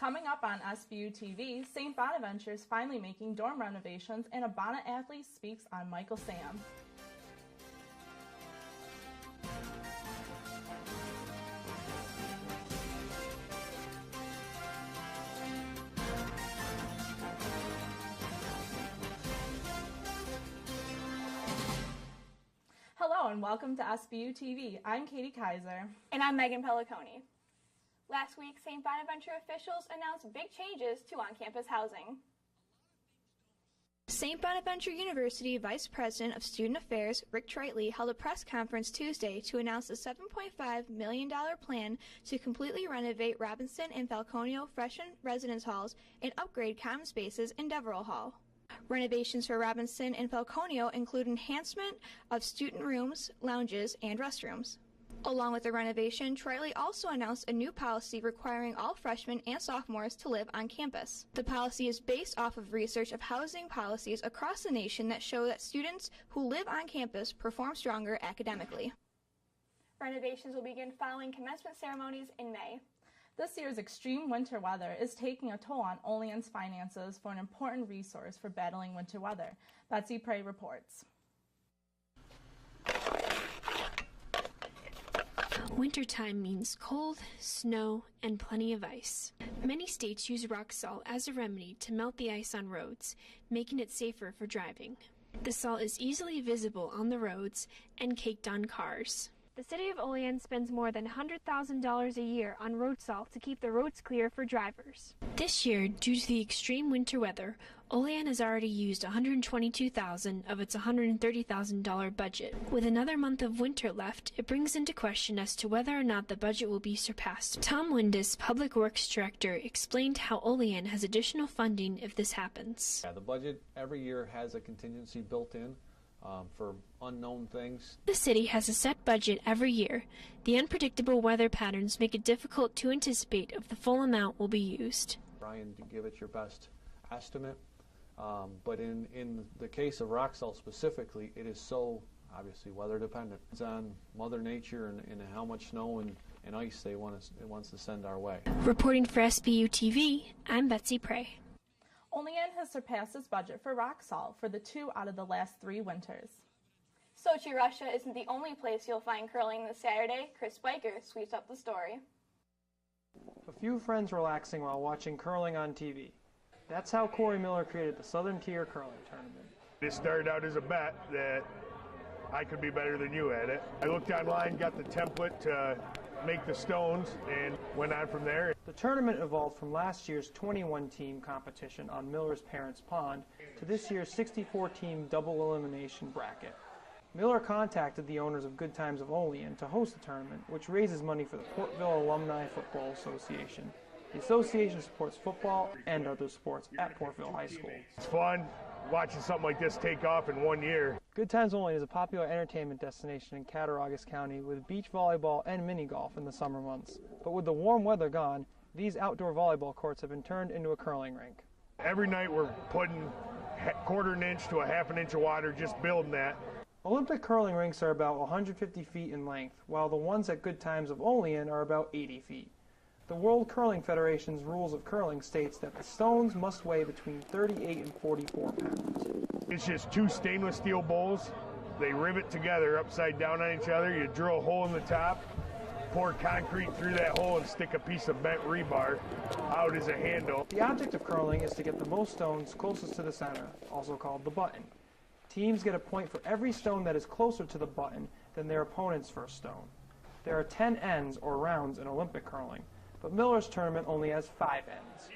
Coming up on SBU TV, St. Bonaventure is finally making dorm renovations, and a Bonnet athlete speaks on Michael Sam. Hello and welcome to SBU TV. I'm Katie Kaiser. And I'm Megan Pelliconi. Last week, St. Bonaventure officials announced big changes to on-campus housing. St. Bonaventure University Vice President of Student Affairs, Rick Tritley, held a press conference Tuesday to announce a $7.5 million plan to completely renovate Robinson and Falconio freshman residence halls and upgrade common spaces in Deverell Hall. Renovations for Robinson and Falconio include enhancement of student rooms, lounges, and restrooms. Along with the renovation, Tritley also announced a new policy requiring all freshmen and sophomores to live on campus. The policy is based off of research of housing policies across the nation that show that students who live on campus perform stronger academically. Renovations will begin following commencement ceremonies in May. This year's extreme winter weather is taking a toll on Olean's finances for an important resource for battling winter weather. Betsy Prey reports. Wintertime means cold, snow, and plenty of ice. Many states use rock salt as a remedy to melt the ice on roads, making it safer for driving. The salt is easily visible on the roads and caked on cars. The city of Olean spends more than $100,000 a year on road salt to keep the roads clear for drivers. This year, due to the extreme winter weather, Olean has already used $122,000 of its $130,000 budget. With another month of winter left, it brings into question as to whether or not the budget will be surpassed. Tom Windus, Public Works Director, explained how Olean has additional funding if this happens. The budget every year has a contingency built in for unknown things. The city has a set budget every year. The unpredictable weather patterns make it difficult to anticipate if the full amount will be used. Trying to give it your best estimate, but in the case of rock salt specifically, it is so obviously weather dependent. It's on Mother Nature and how much snow and ice it wants to send our way. Reporting for SBU TV, I'm Betsy Prey. Olean has surpassed its budget for rock salt for the 2 out of the last 3 winters. Sochi, Russia isn't the only place you'll find curling this Saturday. Chris Spiker sweeps up the story. A few friends relaxing while watching curling on TV. That's how Corey Miller created the Southern Tier Curling Tournament. It started out as a bet that I could be better than you at it. I looked online, got the template to make the stones, and went on from there. The tournament evolved from last year's 21-team competition on Miller's Parents Pond to this year's 64-team double elimination bracket. Miller contacted the owners of Good Times of Olean to host the tournament, which raises money for the Portville Alumni Football Association. The association supports football and other sports at Portville High School. It's fun watching something like this take off in 1 year. Good Times Olean is a popular entertainment destination in Cattaraugus County with beach volleyball and mini golf in the summer months. But with the warm weather gone, these outdoor volleyball courts have been turned into a curling rink. Every night we're putting quarter an inch to a half an inch of water, just building that. Olympic curling rinks are about 150 feet in length, while the ones at Good Times of Olean are about 80 feet. The World Curling Federation's rules of curling states that the stones must weigh between 38 and 44 pounds. It's just 2 stainless steel bowls. They rivet together upside down on each other. You drill a hole in the top, pour concrete through that hole, and stick a piece of bent rebar out as a handle. The object of curling is to get the most stones closest to the center, also called the button. Teams get a point for every stone that is closer to the button than their opponent's first stone. There are 10 ends, or rounds, in Olympic curling, but Miller's tournament only has 5 ends.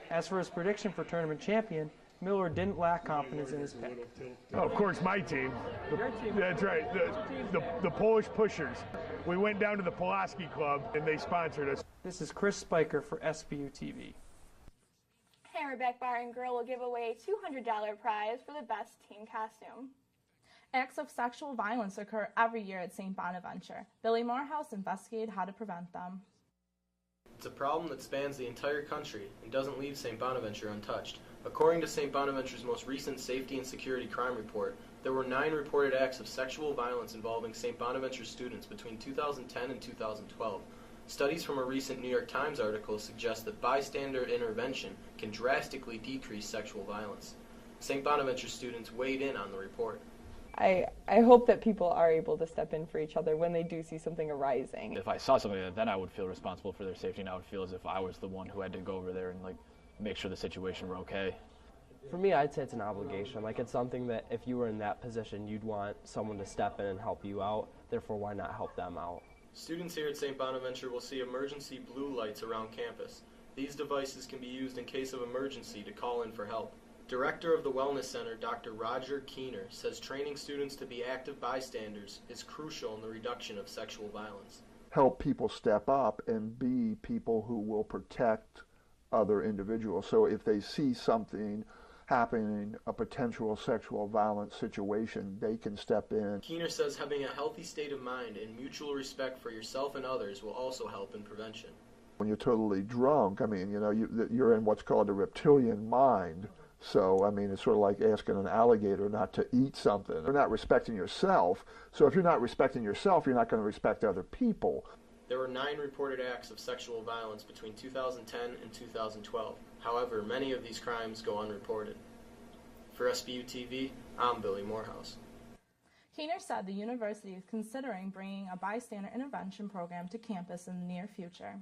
As for his prediction for tournament champion, Miller didn't lack confidence in his pick. Oh, of course, my team. Your team. That's right, the Polish Pushers. We went down to the Pulaski Club, and they sponsored us. This is Chris Spiker for SBU TV. Hammerback Bar and Grill will give away a $200 prize for the best team costume. Acts of sexual violence occur every year at St. Bonaventure. Billy Morehouse investigated how to prevent them. It's a problem that spans the entire country and doesn't leave St. Bonaventure untouched. According to St. Bonaventure's most recent Safety and Security Crime Report, there were 9 reported acts of sexual violence involving St. Bonaventure students between 2010 and 2012. Studies from a recent New York Times article suggest that bystander intervention can drastically decrease sexual violence. St. Bonaventure students weighed in on the report. I hope that people are able to step in for each other when they do see something arising. If I saw something, then I would feel responsible for their safety, and I would feel as if I was the one who had to go over there and make sure the situation were okay. For me, I'd say it's an obligation. It's something that if you were in that position, you'd want someone to step in and help you out. Therefore, why not help them out? Students here at St. Bonaventure will see emergency blue lights around campus. These devices can be used in case of emergency to call in for help. Director of the Wellness Center, Dr. Roger Keener, says training students to be active bystanders is crucial in the reduction of sexual violence. Help people step up and be people who will protect other individuals. So if they see something happening, a potential sexual violence situation, they can step in. Keener says having a healthy state of mind and mutual respect for yourself and others will also help in prevention. When you're totally drunk, you're in what's called a reptilian mind. So, it's sort of like asking an alligator not to eat something. You're not respecting yourself. So if you're not respecting yourself, you're not going to respect other people. There were 9 reported acts of sexual violence between 2010 and 2012. However, many of these crimes go unreported. For SBU TV, I'm Billy Morehouse. Keener said the university is considering bringing a bystander intervention program to campus in the near future.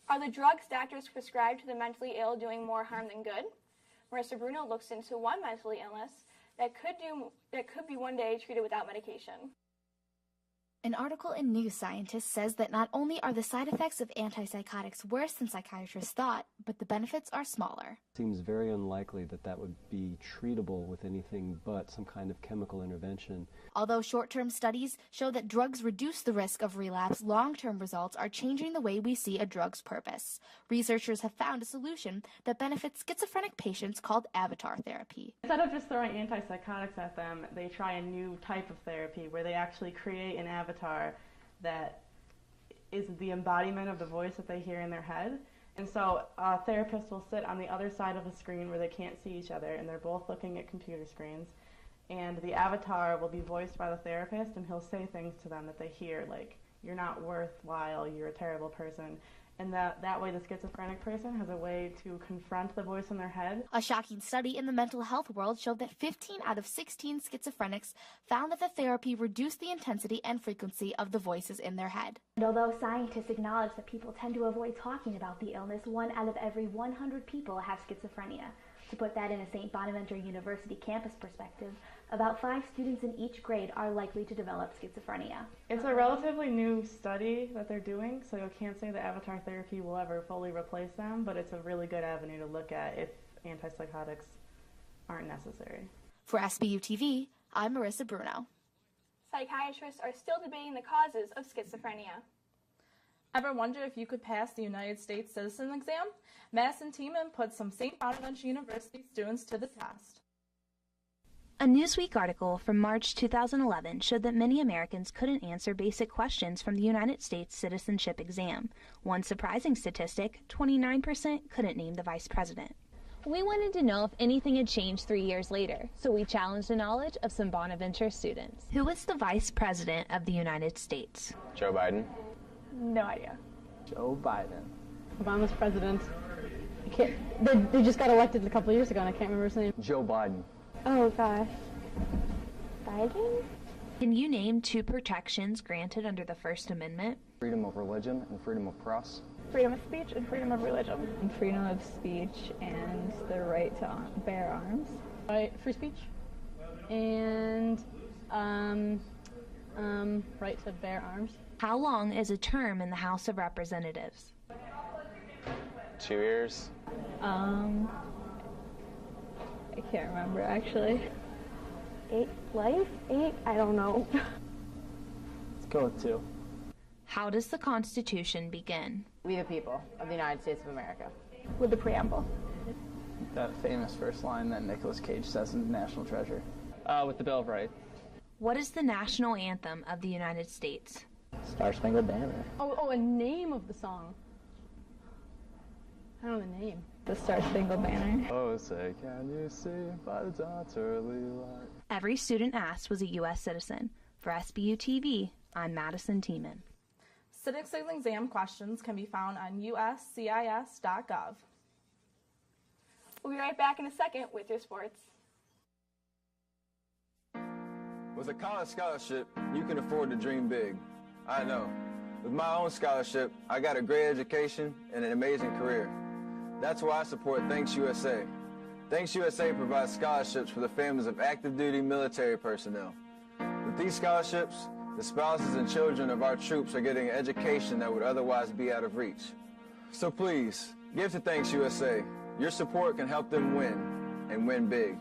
Are the drugs doctors prescribe to the mentally ill doing more harm than good? Marissa Bruno looks into one mental illness that could be one day treated without medication. An article in New Scientist says that not only are the side effects of antipsychotics worse than psychiatrists thought, but the benefits are smaller. Seems very unlikely that that would be treatable with anything but some kind of chemical intervention. Although short-term studies show that drugs reduce the risk of relapse, long-term results are changing the way we see a drug's purpose. Researchers have found a solution that benefits schizophrenic patients called avatar therapy. Instead of just throwing antipsychotics at them, they try a new type of therapy where they actually create an avatar that is the embodiment of the voice that they hear in their head. And so a therapist will sit on the other side of a screen where they can't see each other, and they're both looking at computer screens. And the avatar will be voiced by the therapist, and he'll say things to them that they hear, like, you're not worthwhile, you're a terrible person. And that way the schizophrenic person has a way to confront the voice in their head. A shocking study in the mental health world showed that 15 out of 16 schizophrenics found that the therapy reduced the intensity and frequency of the voices in their head. And although scientists acknowledge that people tend to avoid talking about the illness, 1 out of every 100 people have schizophrenia. To put that in a St. Bonaventure University campus perspective, about 5 students in each grade are likely to develop schizophrenia. It's a relatively new study that they're doing, so I can't say that avatar therapy will ever fully replace them, but it's a really good avenue to look at if antipsychotics aren't necessary. For SBU TV, I'm Marissa Bruno. Psychiatrists are still debating the causes of schizophrenia. Ever wonder if you could pass the United States Citizen exam? Madison Tiemann put some St. Bonaventure University students to the test. A Newsweek article from March 2011 showed that many Americans couldn't answer basic questions from the United States citizenship exam. One surprising statistic, 29% couldn't name the vice president. We wanted to know if anything had changed 3 years later, so we challenged the knowledge of some Bonaventure students. Who is the vice president of the United States? Joe Biden. No idea. Joe Biden. Obama's president. They just got elected a couple years ago, and I can't remember his name. Joe Biden. Oh, gosh. Biden? Can you name 2 protections granted under the First Amendment? Freedom of religion and freedom of press. Freedom of speech and freedom of religion. And freedom of speech and the right to bear arms. Right, free speech. And right to bear arms. How long is a term in the House of Representatives? 2 years. I can't remember actually. 8 life? 8? I don't know. Let's go with 2. How does the Constitution begin? We the people of the United States of America. With the preamble. That famous first line that Nicolas Cage says in National Treasure. With the Bill of Rights. What is the national anthem of the United States? Star Spangled Banner. Oh, a name of the song. I don't know the name. The Star Spangled Banner. Oh, say, can you see by the dawn's early light? Every student asked was a U.S. citizen. For SBU TV, I'm Madison Tiemann. Civics exam questions can be found on uscis.gov. We'll be right back in a second with your sports. With a college scholarship, you can afford to dream big. I know. With my own scholarship, I got a great education and an amazing career. That's why I support Thanks USA. Thanks USA provides scholarships for the families of active duty military personnel. With these scholarships, the spouses and children of our troops are getting an education that would otherwise be out of reach. So please, give to Thanks USA. Your support can help them win, and win big.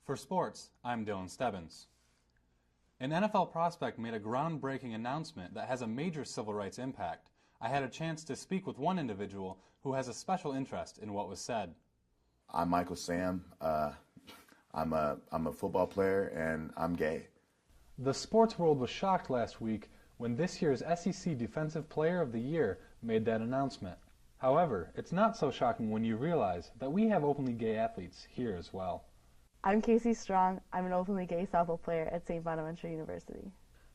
For sports, I'm Dylan Stebbins. An NFL prospect made a groundbreaking announcement that has a major civil rights impact. I had a chance to speak with one individual who has a special interest in what was said. I'm Michael Sam. I'm a football player and I'm gay. The sports world was shocked last week when this year's SEC Defensive Player of the Year made that announcement. However, it's not so shocking when you realize that we have openly gay athletes here as well. I'm Casey Strong. I'm an openly gay softball player at St. Bonaventure University.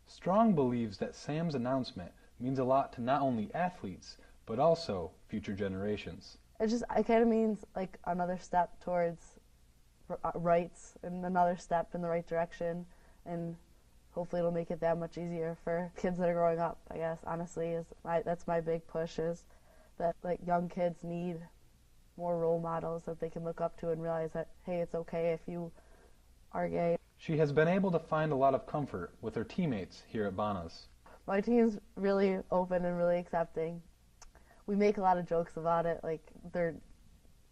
Strong believes that Sam's announcement means a lot to not only athletes, but also future generations. It kind of means like another step towards rights and another step in the right direction, and hopefully it'll make it that much easier for kids that are growing up, I guess, honestly. That's my big push, is that like young kids need more role models that they can look up to and realize that, hey, it's okay if you are gay. She has been able to find a lot of comfort with her teammates here at Bonas. My team's really open and really accepting. We make a lot of jokes about it, like they're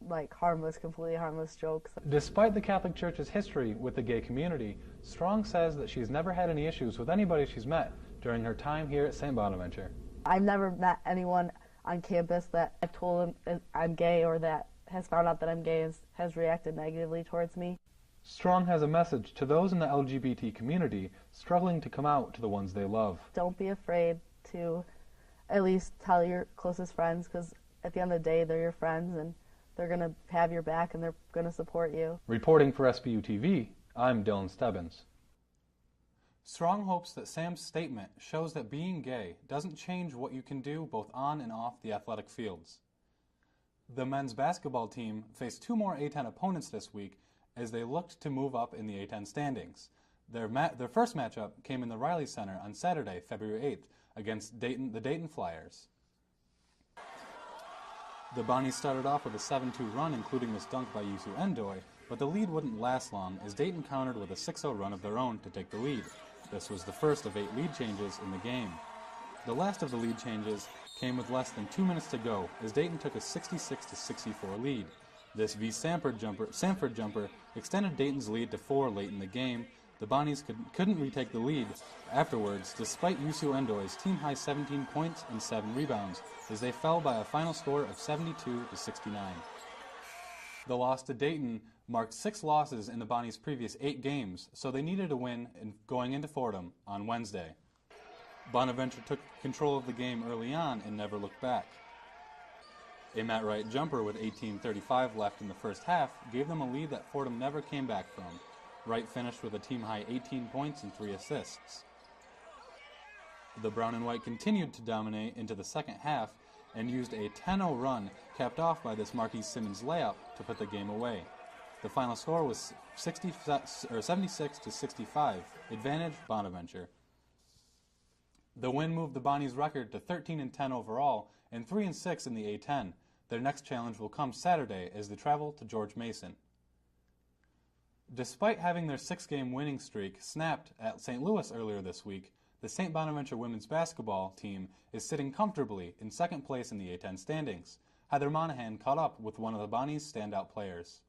like harmless, completely harmless jokes. Despite the Catholic Church's history with the gay community, Strong says that she's never had any issues with anybody she's met during her time here at St. Bonaventure. I've never met anyone on campus that I've told them I'm gay or that has found out that I'm gay has reacted negatively towards me. Strong has a message to those in the LGBT community struggling to come out to the ones they love. Don't be afraid to at least tell your closest friends, because at the end of the day, they're your friends and they're going to have your back and they're going to support you. Reporting for SBU TV, I'm Dylan Stebbins. Strong hopes that Sam's statement shows that being gay doesn't change what you can do both on and off the athletic fields. The men's basketball team faced two more A-10 opponents this week as they looked to move up in the A-10 standings. Their first matchup came in the Riley Center on Saturday, February 8th, against the Dayton Flyers. The Bonnies started off with a 7-2 run, including this dunk by Yusu Endoy, but the lead wouldn't last long as Dayton countered with a 6-0 run of their own to take the lead. This was the first of 8 lead changes in the game. The last of the lead changes came with less than 2 minutes to go as Dayton took a 66-64 lead. This Sanford jumper extended Dayton's lead to 4 late in the game. The Bonnies couldn't retake the lead afterwards, despite Yusu Endoy's team-high 17 points and 7 rebounds, as they fell by a final score of 72-69. The loss to Dayton marked 6 losses in the Bonnies' previous 8 games, so they needed a win going into Fordham on Wednesday. Bonaventure took control of the game early on and never looked back. A Matt Wright jumper with 18:35 left in the first half gave them a lead that Fordham never came back from. Wright finished with a team-high 18 points and 3 assists. The brown and white continued to dominate into the second half and used a 10-0 run, capped off by this Marquise Simmons layup to put the game away. The final score was 76-65, advantage Bonaventure. The win moved the Bonnies' record to 13-10 overall and 3-6 in the A-10. Their next challenge will come Saturday as they travel to George Mason. Despite having their 6-game winning streak snapped at St. Louis earlier this week, the St. Bonaventure women's basketball team is sitting comfortably in second place in the A-10 standings. Heather Monahan caught up with one of the Bonnies' standout players.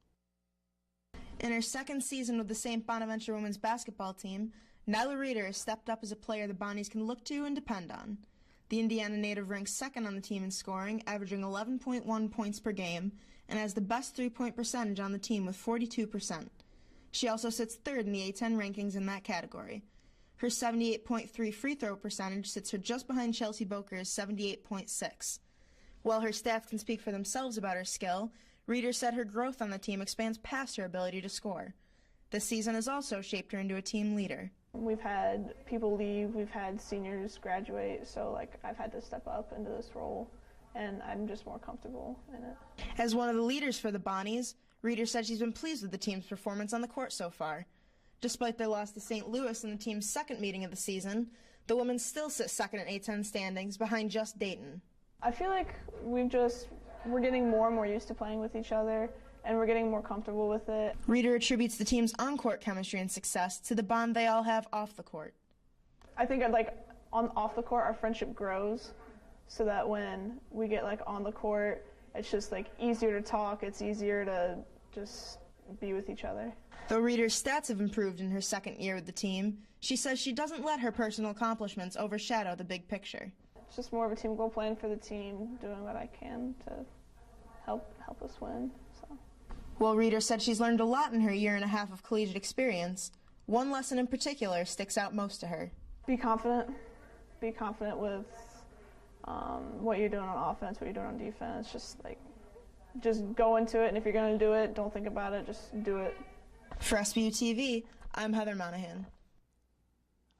In her second season with the St. Bonaventure women's basketball team, Nyla Reeder has stepped up as a player the Bonnies can look to and depend on. The Indiana native ranks second on the team in scoring, averaging 11.1 points per game, and has the best three-point percentage on the team with 42%. She also sits third in the A10 rankings in that category. Her 78.3 free throw percentage sits her just behind Chelsea Boker's 78.6. While her staff can speak for themselves about her skill, Reeder said her growth on the team expands past her ability to score. This season has also shaped her into a team leader. We've had people leave, we've had seniors graduate, so I've had to step up into this role, and I'm just more comfortable in it. As one of the leaders for the Bonnies, Reeder said she's been pleased with the team's performance on the court so far. Despite their loss to St. Louis in the team's second meeting of the season, the women still sit second in A10 standings behind just Dayton. I feel like we're getting more and more used to playing with each other, and we're getting more comfortable with it. Reeder attributes the team's on-court chemistry and success to the bond they all have off the court. I think off the court, our friendship grows, so that when we get on the court, it's just easier to talk, it's easier to just be with each other. Though Reeder's stats have improved in her second year with the team, she says she doesn't let her personal accomplishments overshadow the big picture. It's just more of a team goal, playing for the team, doing what I can to help us win. So. While Reeder said she's learned a lot in her year and a half of collegiate experience, one lesson in particular sticks out most to her. Be confident. Be confident with what you're doing on offense, what you're doing on defense. Just go into it, and if you're going to do it, don't think about it, just do it. For SBU TV, I'm Heather Monahan.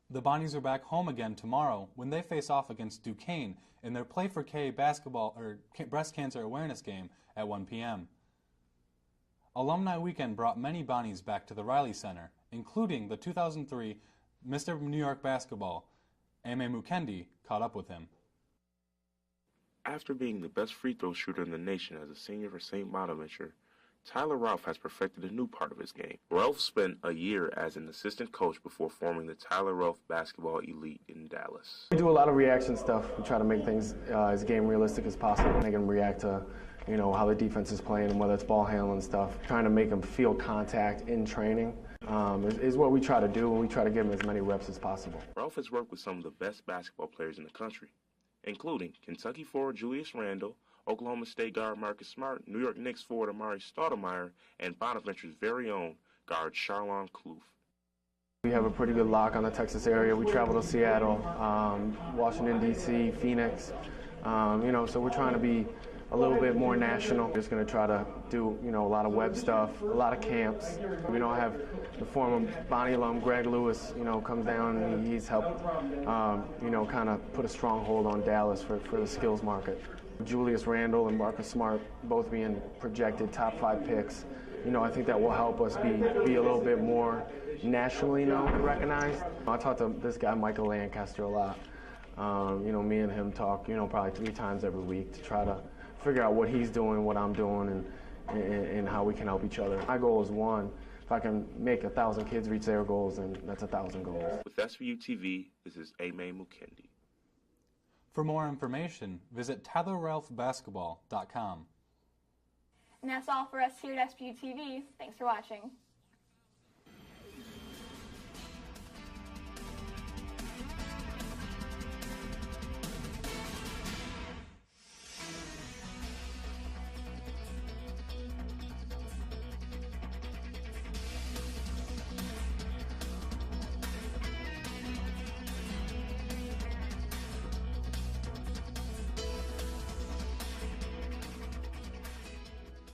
The Bonnies are back home again tomorrow when they face off against Duquesne in their Play for K breast cancer awareness game at 1 p.m. Alumni Weekend brought many Bonnies back to the Riley Center, including the 2003 Mr. New York Basketball. Aimee Mukendi caught up with him. After being the best free throw shooter in the nation as a senior for St. Bonaventure, Tyler Ralph has perfected a new part of his game. Ralph spent a year as an assistant coach before forming the Tyler Ralph Basketball Elite in Dallas. We do a lot of reaction stuff. We try to make things as game realistic as possible, make them react to how the defense is playing and whether it's ball handling stuff. Trying to make them feel contact in training is what we try to do, and we try to give them as many reps as possible. Ralph has worked with some of the best basketball players in the country, including Kentucky forward Julius Randle, Oklahoma State guard Marcus Smart, New York Knicks forward Amari Stoudemire, and Bonaventure's very own guard Charlon Kloof. We have a pretty good lock on the Texas area. We travel to Seattle, Washington, D.C., Phoenix, so we're trying to be a little bit more national. Just going to try to do, a lot of web stuff, a lot of camps. We don't have the former Bonnie alum Greg Lewis, comes down and he's helped, kind of put a stronghold on Dallas for the skills market. Julius Randle and Marcus Smart both being projected top 5 picks. I think that will help us be a little bit more nationally known and recognized. I talk to this guy Michael Lancaster a lot. Me and him talk, probably 3 times every week to try to figure out what he's doing, what I'm doing, and how we can help each other. My goal is one. If I can make 1,000 kids reach their goals, then that's 1,000 goals. With SBU TV, this is Aimee Mukendi. For more information, visit TylerRalphBasketball.com. And that's all for us here at SBU TV. Thanks for watching.